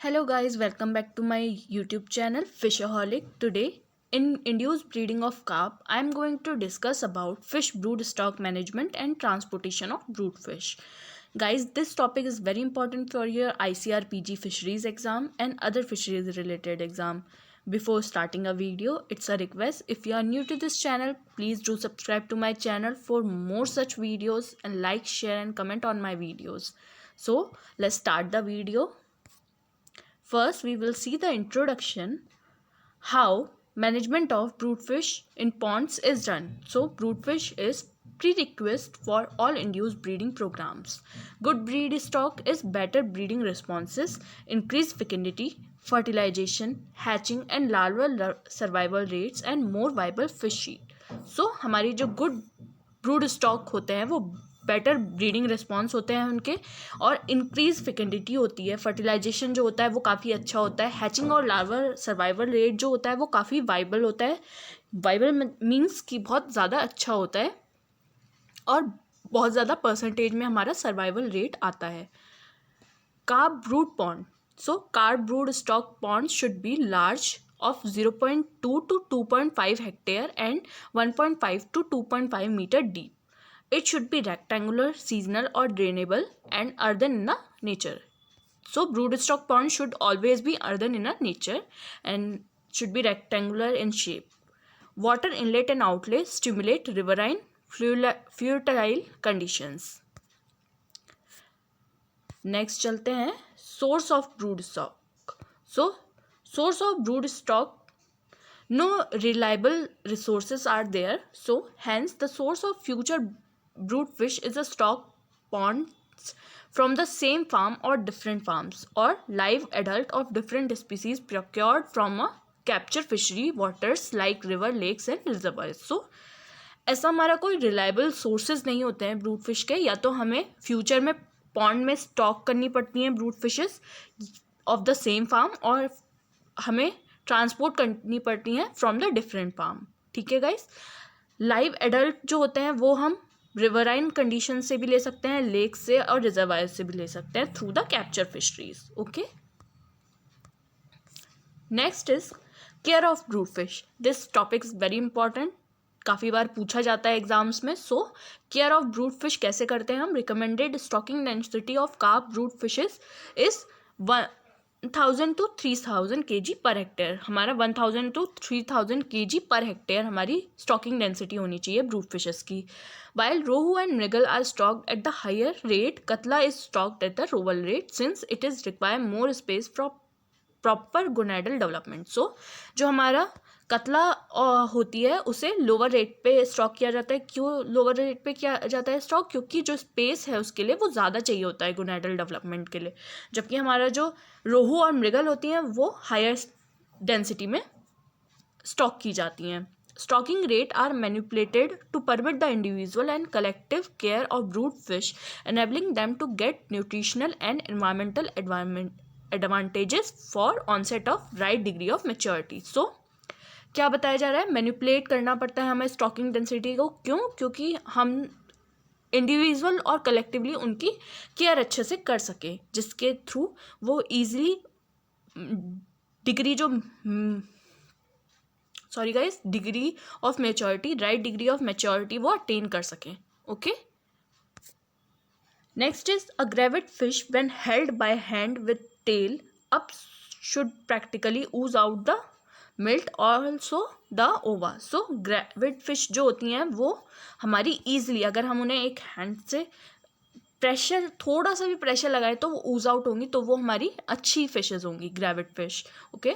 Hello guys, welcome back to my YouTube channel Fishaholic. Today in induced breeding of carp, I am going to discuss about fish brood stock management and transportation of brood fish. Guys, this topic is very important for your ICRPG fisheries exam and other fisheries related exam. Before starting a video, it's a request. If you are new to this channel, please do subscribe to my channel for more such videos and like, share and comment on my videos. So let's start the video. First, we will see the introduction, how management of broodfish in ponds is done. So, broodfish is prerequisite for all induced breeding programs. Good breed stock is better breeding responses, increased fecundity, fertilization, hatching and larval survival rates and more viable fish sheet. So, हमारी जो good brood stock होते हैं वो better breeding response होते हैं उनके और increase फिकेंडिटी होती है, फर्टिलाइजेशन जो होता है वो काफ़ी अच्छा होता है, हैचिंग और लार्वर सर्वाइवल रेट जो होता है वो काफ़ी वाइबल होता है. वाइबल मीन्स कि बहुत ज़्यादा अच्छा होता है और बहुत ज़्यादा परसेंटेज में हमारा सर्वाइवल रेट आता है. Carp brood pond, so carp brood stock pond should be large of 0.2 to 2.5 hectare and 1.5 to 2.5 meter deep. It should be rectangular, seasonal or drainable and earthen in nature. So broodstock pond should always be earthen in nature and should be rectangular in shape. Water inlet and outlet stimulate riverine fertile conditions. Next चलते हैं source of broodstock. So source of brood stock, no reliable resources are there, so hence the source of future brood fish is a stock ponds from the same farm or different farms or live adult of different species procured from a capture fishery waters like river, lakes and reservoirs. So ऐसा हमारा कोई reliable sources नहीं होते हैं brood fish के, या तो हमें फ्यूचर में पॉन्ड में स्टॉक करनी पड़ती हैं brood fishes of the same farm और हमें ट्रांसपोर्ट करनी पड़ती हैं फ्रॉम द डिफरेंट फार्म. ठीक है गाइस. लाइव एडल्ट जो होते हैं वो हम रिवराइन कंडीशन से भी ले सकते हैं, लेक से और रिजर्वायर से भी ले सकते हैं through the capture fisheries. Okay. Next is care of brood fish. This topic is very important, काफ़ी बार पूछा जाता है एग्जाम्स में. So care of brood fish कैसे करते हैं हम. Recommended stocking density of carp brood fishes is 1000 to 3000 kg per hectare. हमारा 1000 to 3000 kg पर हेक्टेयर हमारी स्टॉकिंग डेंसिटी होनी चाहिए ब्रूड फिशेस की. While rohu and mrigal are stocked at the higher rate, catla is stocked at the lower rate since it is require more space for proper gonadal development. So जो हमारा कतला होती है उसे लोअर रेट पे स्टॉक किया जाता है. क्यों लोअर रेट पे किया जाता है स्टॉक? क्योंकि जो स्पेस है उसके लिए वो ज़्यादा चाहिए होता है गोनाडल डेवलपमेंट के लिए, जबकि हमारा जो रोहू और मृगल होती हैं वो हायर डेंसिटी में स्टॉक की जाती हैं. Stocking rate are manipulated to permit the individual and collective care of brood fish, enabling them to get nutritional and environmental advantages for onset of right degree of maturity. So क्या बताया जा रहा है? Manipulate करना पड़ता है हमें stocking density को. क्यों? क्योंकि हम इंडिविजुअल और कलेक्टिवली उनकी केयर अच्छे से कर सके, जिसके थ्रू वो ईजिली डिग्री जो degree of maturity, right degree of maturity वो अटेन कर सकें. Okay. Next is a gravid fish when held by hand with tail up should practically ooze out the milt also the ova. So gravid fish जो होती हैं वो हमारी easily, अगर हम उन्हें एक हैंड से प्रेशर, थोड़ा सा भी प्रेशर लगाए तो वो ऊज आउट होंगी, तो वो हमारी अच्छी फिशेज होंगी gravid fish. Okay.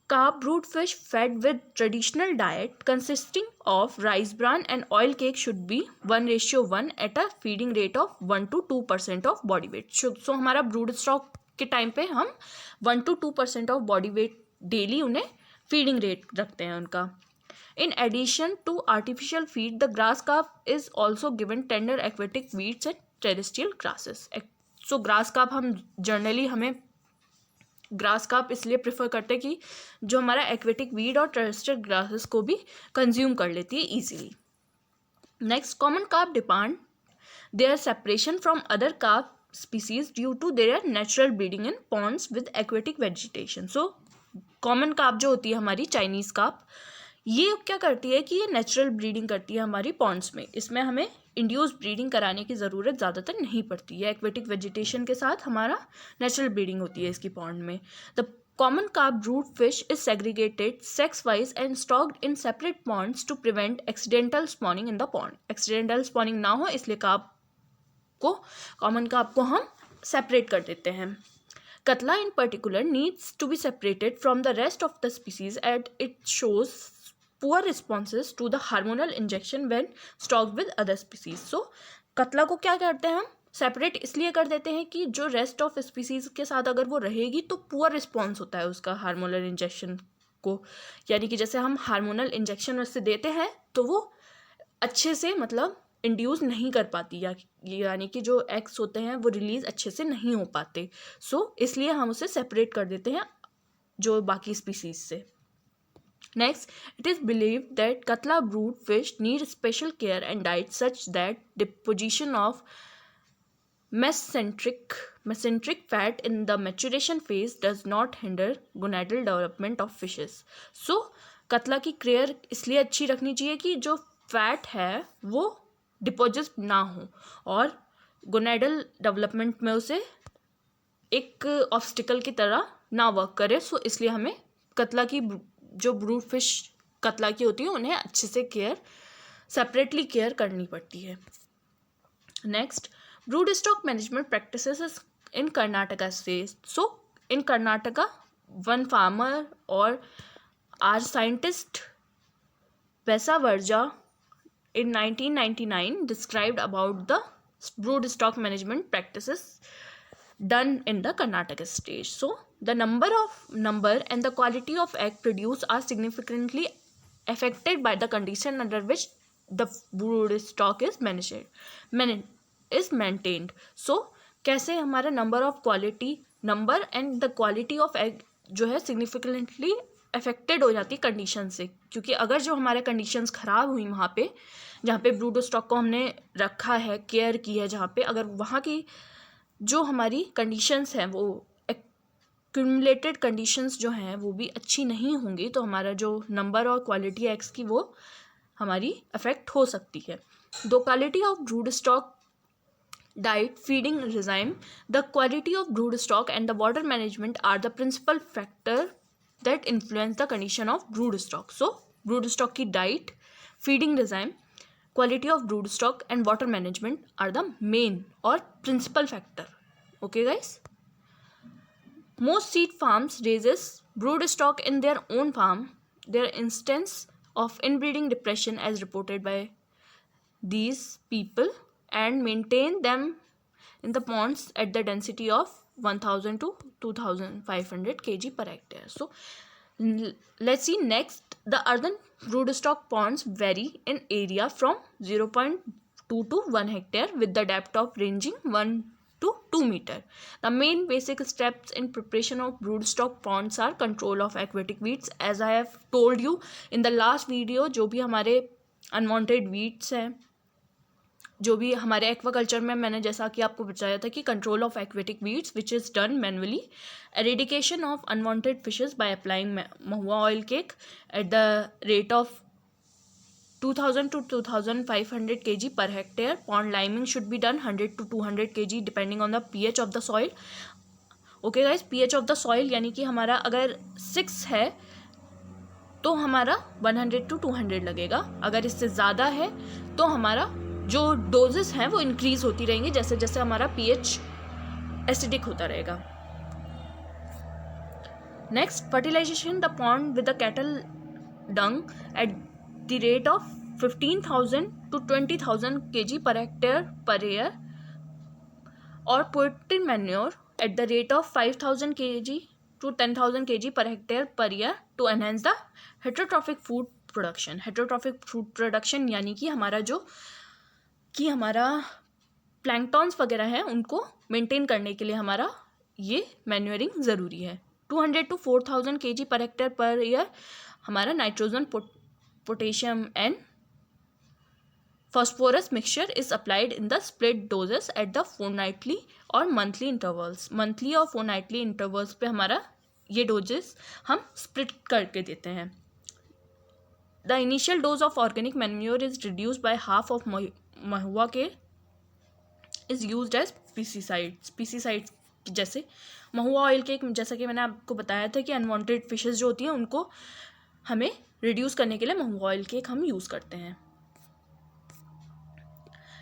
Carp brood fish fed with traditional diet consisting of rice bran and oil cake should be 1:1 at a feeding rate of 1 to 2% of body weight. So हमारा brood stock के time पे हम 1 to 2% of body weight daily उन्हें feeding rate रखते हैं उनका. In addition to artificial feed the grass carp is also given tender aquatic weeds and terrestrial grasses. So grass carp हम generally हमें grass carp इसलिए prefer करते हैं कि जो हमारा एक्वेटिक वीड और टेरेस्ट्रियल ग्रासेस को भी कंज्यूम कर लेती है easily. Next, common carp demand their separation from other carp species due to their natural breeding in ponds with aquatic vegetation. So common carp जो होती है हमारी चाइनीज़ कार्प, ये क्या करती है कि ये नेचुरल ब्रीडिंग करती है हमारी पॉन्ड्स में. इसमें हमें इंड्यूस ब्रीडिंग कराने की ज़रूरत ज़्यादातर नहीं पड़ती है. एक्वेटिक वेजिटेशन के साथ हमारा नेचुरल ब्रीडिंग होती है इसकी पॉन्ड में. The common carp brood fish is segregated sex-wise and stocked in separate ponds to prevent accidental spawning in the pond. Accidental spawning ना हो इसलिए कार्प को, कॉमन कार्प को हम सेपरेट कर देते हैं. Katla in particular needs to be separated from the rest of the species as it shows poor responses to the hormonal injection when stocked with other species. So कतला को क्या करते हैं हम सेपरेट इसलिए कर देते हैं कि जो रेस्ट ऑफ स्पीसीज के साथ अगर वो रहेगी तो पुअर रिस्पॉन्स होता है उसका हार्मोनल इंजेक्शन को. यानी कि जैसे हम हार्मोनल इंजेक्शन उससे देते हैं तो वो अच्छे से मतलब इंड्यूस नहीं कर पाती, यानी कि जो एग्स होते हैं वो रिलीज अच्छे से नहीं हो पाते. सो इसलिए हम उसे सेपरेट कर देते हैं जो बाकी स्पीसीज से. Next, it is believed that Katla brood fish need special care and diet such that deposition of mesenteric fat in the maturation phase does not hinder gonadal development of fishes. So, कतला की care इसलिए अच्छी रखनी चाहिए कि जो fat है वो डिपोजिट ना हो और गोनेडल डेवलपमेंट में उसे एक ऑब्स्टिकल की तरह ना वर्क करे. सो इसलिए हमें कतला की जो ब्रूड फिश कतला की होती है उन्हें अच्छे से सेपरेटली केयर करनी पड़ती है. Next, brood stock management practices इन कर्नाटका स्टेट. सो इन कर्नाटका वन फार्मर और आर साइंटिस्ट वैसा versa in 1999 described about the brood stock management practices done in the Karnataka state. So the number and the quality of egg produced are significantly affected by the condition under which the brood stock is maintained. So कैसे हमारा number and the quality of egg जो है significantly affected हो जाती है condition से. क्योंकि अगर जो हमारे कंडीशंस ख़राब हुई वहाँ पे जहाँ पे ब्रूड स्टॉक को हमने रखा है, केयर की है, जहाँ पे अगर वहाँ की जो हमारी कंडीशंस हैं वो एक्यूमुलेटेड कंडीशंस जो हैं वो भी अच्छी नहीं होंगी तो हमारा जो नंबर और क्वालिटी एग्स की वो हमारी अफेक्ट हो सकती है. दो quality of brood stock diet, feeding regime, the quality of brood stock and the water management are the principal factor that influence the condition of brood stock. So brood stock की diet, feeding regime, quality of brood stock and water management are the main or principal factor. Okay guys, most seed farms raises brood stock in their own farm. There are instances of inbreeding depression as reported by these people and maintain them in the ponds at the density of 1000 to 2500 kg per hectare. So let's see next. The earthen broodstock ponds vary in area from 0.2 to 1 hectare with the depth of ranging 1 to 2 meter. The main basic steps in preparation of broodstock ponds are control of aquatic weeds. As I have told you in the last video, जो भी हमारे unwanted weeds हैं, जो भी हमारे aquaculture में मैंने जैसा कि आपको बताया था कि control of aquatic weeds which is done manually, eradication of unwanted fishes by applying Mahua oil cake eight the rate of 2000 to 2500 kg per hectare. Pond liming should be done 100 to 200 kg depending on the pH of the soil. Okay guys, pH of the soil यानी कि हमारा अगर 6 है तो हमारा 100 to 200 लगेगा. अगर इससे ज़्यादा है तो हमारा जो डोजेस हैं वो इंक्रीज होती रहेंगी जैसे जैसे हमारा पीएच एसिडिक होता रहेगा. Next, fertilisation the pond with the cattle dung at the rate of 15,000 to 20,000 kg per hectare per year और poultry manure at the rate of 5,000 kg to 10,000 kg per hectare per year to enhance the heterotrophic food production. Heterotrophic food production यानी कि हमारा planktons वगैरह हैं उनको maintain करने के लिए हमारा ये मैन्योरिंग ज़रूरी है. 200 to 4,000 kg per hectare per year हमारा nitrogen, potassium and phosphorus mixture is applied in the split doses at the fortnightly और monthly intervals. monthly और fortnightly intervals पे हमारा ये doses हम split करके देते हैं. The initial dose of organic manure is reduced by half of mahua के is used as pesticides जैसे महुआ ऑयल केक, जैसा कि मैंने आपको बताया था कि अनवांटेड फिशेस जो होती हैं उनको हमें रिड्यूस करने के लिए महुआ ऑयल केक हम यूज़ करते हैं.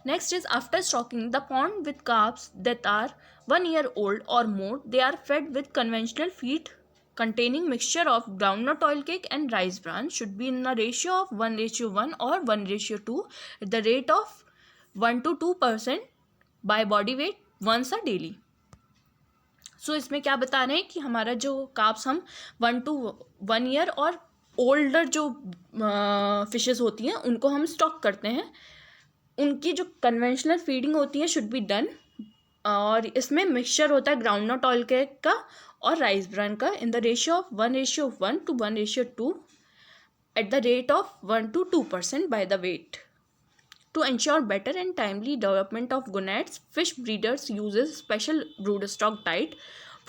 Next is after stocking the pond with carps that are 1 year old or more, they are fed with conventional feed containing mixture of groundnut oil cake and rice bran should be in a ratio of 1:1 or 1:2 at the rate of 1 to 2% by body weight once a daily. सो इसमें क्या बता रहे हैं कि हमारा जो carbs हम 1 to 1 year और ओल्डर जो फिशेस होती हैं उनको हम स्टॉक करते हैं, उनकी जो कन्वेंशनल फीडिंग होती है शुड बी डन. और इसमें मिक्सचर होता है ग्राउंडनट ऑयल केक का और राइस ब्रान का in the ratio of 1:1 to 1:2 eight the rate of 1 to 2% by the weight. To ensure better and timely development of gonads, fish breeders uses special broodstock diet.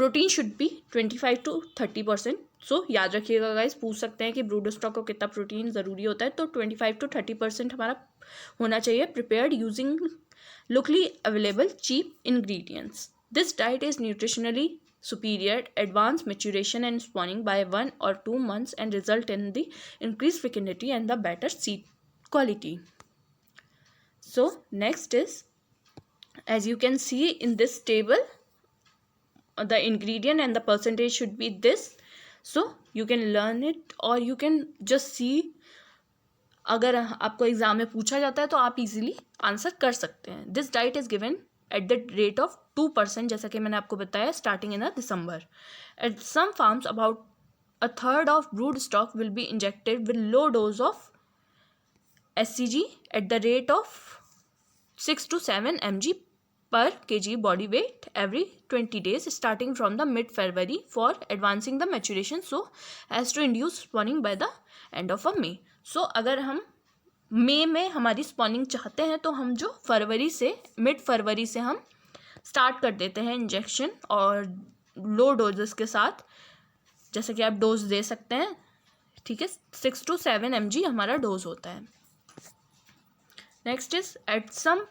Protein should be 25 to 30%. सो याद रखिएगा guys, पूछ सकते हैं कि broodstock को कितना protein ज़रूरी होता है, तो 25 to 30% हमारा होना चाहिए. Prepared using locally available cheap ingredients. This diet is nutritionally superior, advanced maturation and spawning by 1 or 2 months and result in the increased fecundity and the better seed quality. So next is, as you can see in this table, the ingredient and the percentage should be this. So you can learn it or you can just see. अगर आपको exam में पूछा जाता है तो आप easily answer कर सकते हैं. This diet is given at the rate of 2%, जैसा कि मैंने आपको बताया, starting in December. At some farms about a third of brood stock will be injected with low dose of SCG at the rate of 6 to 7 mg per kg body weight every 20 days starting from the mid-February for advancing the maturation so as to induce spawning by the end of May. सो अगर हम मई में हमारी spawning चाहते हैं तो हम जो फरवरी से मिड फरवरी से हम स्टार्ट कर देते हैं इंजेक्शन और लो डोजेस के साथ, जैसे कि आप डोज दे सकते हैं. ठीक है, 6 to 7 mg हमारा डोज होता है. Next is at some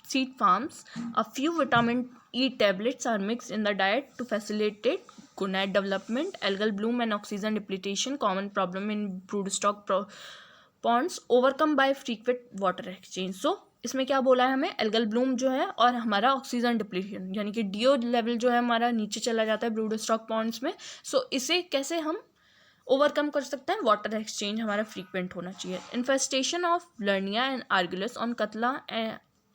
seed farms a few vitamin E tablets are mix in the diet to facilitate gonad development. Algal bloom and oxygen depletion, common problem in broodstock ponds, overcome by frequent water exchange. So इसमें क्या बोला है हमें, algal Bloom जो है और हमारा oxygen depletion यानी कि डीओ लेवल जो है हमारा नीचे चला जाता है ब्रूडस्टॉक पॉन्ड्स में. सो इसे कैसे हम ओवरकम कर सकते हैं, वाटर एक्सचेंज हमारा फ्रीक्वेंट होना चाहिए. इन्फेस्टेशन ऑफ लर्निया एंड आर्गुलस ऑन कतला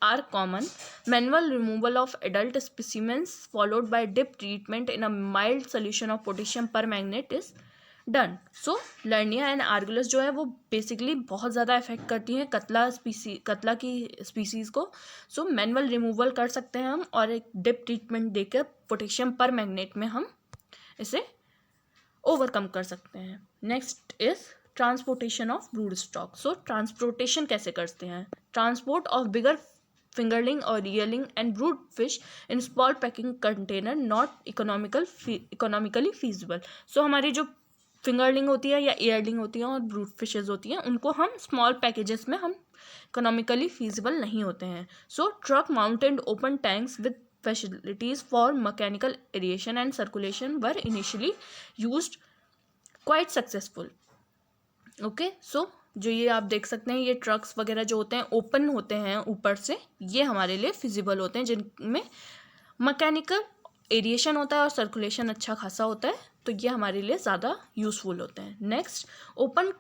are common. Manual removal of adult specimens followed by dip treatment in a mild solution of potassium permanganate is done. So Lernaea and Argulus जो है वो basically बहुत ज़्यादा effect करती हैं कतला की स्पीसीज़ को. सो मैनुअल रिमूवल कर सकते हैं हम और एक डिप ट्रीटमेंट देकर पोटेशियम परमैंगनेट में हम इसे ओवरकम कर सकते हैं. Next is transportation of brood stock. So transportation कैसे करते हैं, transport of bigger fingerling or yearling and brood fish in small packing container not economically feasible. So हमारी जो फिंगरलिंग होती है या ईयरलिंग होती है और ब्रूड फिशेज होती हैं उनको हम स्मॉल पैकेजेस में हम इकोनॉमिकली फीजिबल नहीं होते हैं. So truck mounted open tanks with facilities for mechanical aeration and circulation were initially used quite successful. Okay, so जो ये आप देख सकते हैं ये ट्रक्स वगैरह जो होते हैं ओपन होते हैं ऊपर से, ये हमारे लिए फिजिबल होते हैं जिनमें मैकेनिकल एरिएशन होता है और सर्कुलेशन अच्छा खासा होता है, तो ये हमारे लिए ज़्यादा यूज़फुल होते हैं. Next, open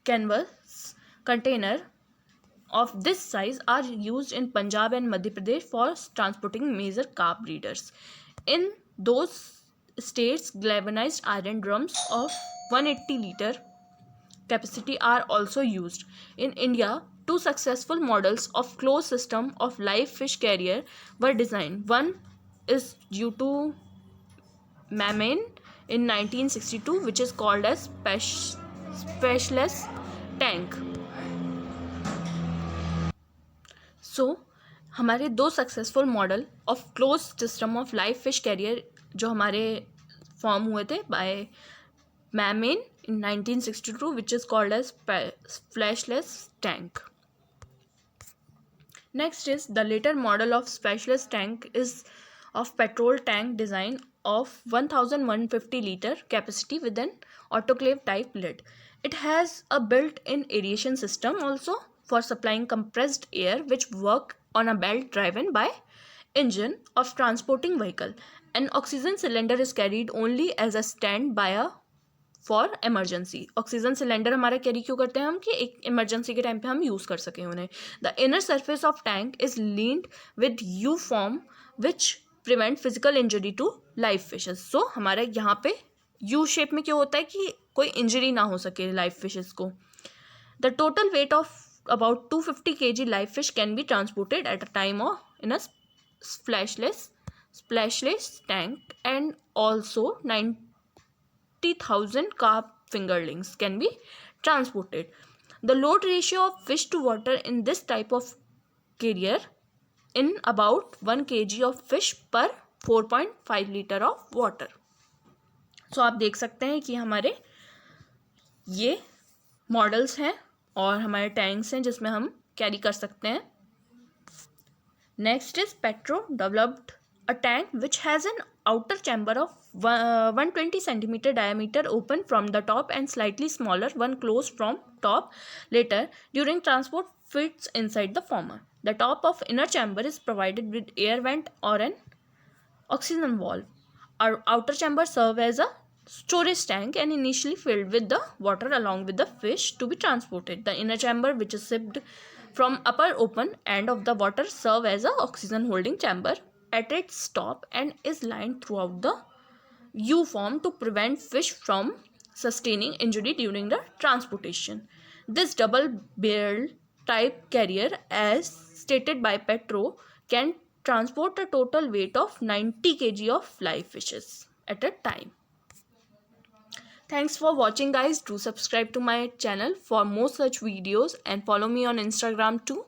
canvas container of this size are used in Punjab and Madhya Pradesh for transporting major carp breeders. In those states, galvanized iron drums of 180 liter capacity are also used. In India, 2 successful models of closed system of live fish carrier were designed. One is due to Mammon in 1962, which is called as Specialist Tank. So हमारे दो successful model of close system of live fish carrier जो हमारे form हुए थे by Mammen in 1962, which is called as splashless tank. Next is the later model of splashless tank is of petrol tank design of 1150 liter capacity with an autoclave type lid. It has a built-in aeration system also for supplying compressed air which work on a belt driven by engine of transporting vehicle. An oxygen cylinder is carried only as a stand by a for emergency. Oxygen cylinder हमारा carry क्यों करते हैं हम कि एक emergency के time पे हम यूज़ कर सकें उन्हें. The inner surface of tank is lined with U foam which prevent physical injury to live fishes. So हमारे यहाँ पे यू शेप में क्यों होता है कि कोई इंजरी ना हो सके लाइव फिशेस को. The total weight of about 250 kg live fish can be transported at a time or in a splashless tank, and also 90,000 carp fingerlings can be transported. The load ratio of fish to water in this type of carrier in about 1 kg of fish per 4.5 liter of water. So आप देख सकते हैं कि हमारे ये models हैं और हमारे टैंक्स हैं जिसमें हम कैरी कर सकते हैं. Next is petro developed a tank which has an outer chamber of 120 centimeter diameter open from the top and slightly smaller one closed from top. Later during transport fits inside the former. The top of inner chamber is provided with air vent or an oxygen valve. Our outer chamber serve as a storage tank and initially filled with the water along with the fish to be transported. The inner chamber, which is sipped from upper open end of the water, serve as a oxygen holding chamber at its top and is lined throughout the U form to prevent fish from sustaining injury during the transportation. This double barrel type carrier, as stated by Petro, can transport a total weight of 90 kg of live fishes at a time. Thanks for watching guys. Do subscribe to my channel for more such videos and follow me on Instagram too.